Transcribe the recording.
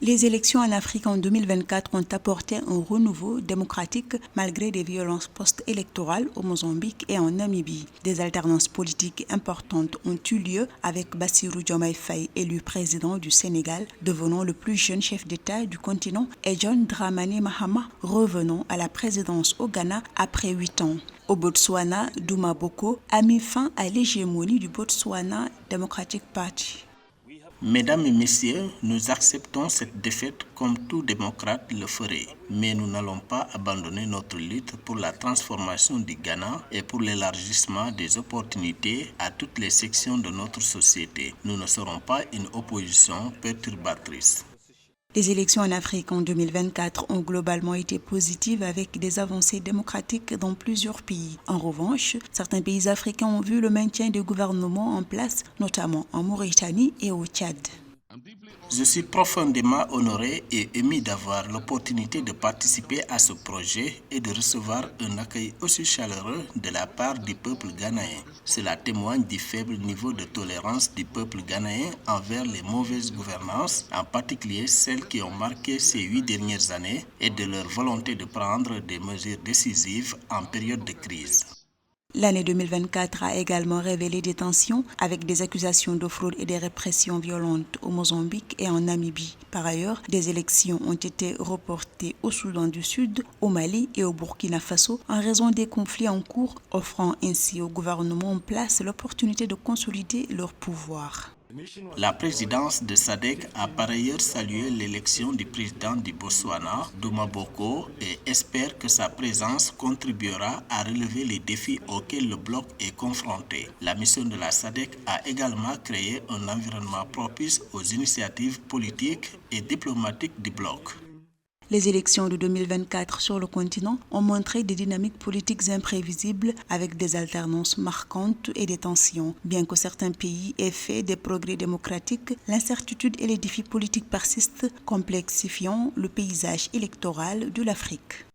Les élections en Afrique en 2024 ont apporté un renouveau démocratique malgré des violences post-électorales au Mozambique et en Namibie. Des alternances politiques importantes ont eu lieu avec Bassirou Diomaye Faye, élu président du Sénégal, devenant le plus jeune chef d'État du continent, et John Dramani Mahama, revenant à la présidence au Ghana après 8 ans. Au Botswana, Duma Boko a mis fin à l'hégémonie du Botswana Democratic Party. Mesdames et messieurs, nous acceptons cette défaite comme tout démocrate le ferait, mais nous n'allons pas abandonner notre lutte pour la transformation du Ghana et pour l'élargissement des opportunités à toutes les sections de notre société. Nous ne serons pas une opposition perturbatrice. Les élections en Afrique en 2024 ont globalement été positives avec des avancées démocratiques dans plusieurs pays. En revanche, certains pays africains ont vu le maintien des gouvernements en place, notamment en Mauritanie et au Tchad. Je suis profondément honoré et ému d'avoir l'opportunité de participer à ce projet et de recevoir un accueil aussi chaleureux de la part du peuple ghanéen. Cela témoigne du faible niveau de tolérance du peuple ghanéen envers les mauvaises gouvernances, en particulier celles qui ont marqué ces 8 dernières années, et de leur volonté de prendre des mesures décisives en période de crise. L'année 2024 a également révélé des tensions avec des accusations de fraude et des répressions violentes au Mozambique et en Namibie. Par ailleurs, des élections ont été reportées au Soudan du Sud, au Mali et au Burkina Faso en raison des conflits en cours, offrant ainsi au gouvernement en place l'opportunité de consolider leur pouvoir. La présidence de SADC a par ailleurs salué l'élection du président du Botswana, Duma Boko, et espère que sa présence contribuera à relever les défis auxquels le bloc est confronté. La mission de la SADC a également créé un environnement propice aux initiatives politiques et diplomatiques du bloc. Les élections de 2024 sur le continent ont montré des dynamiques politiques imprévisibles avec des alternances marquantes et des tensions. Bien que certains pays aient fait des progrès démocratiques, l'incertitude et les défis politiques persistent, complexifiant le paysage électoral de l'Afrique.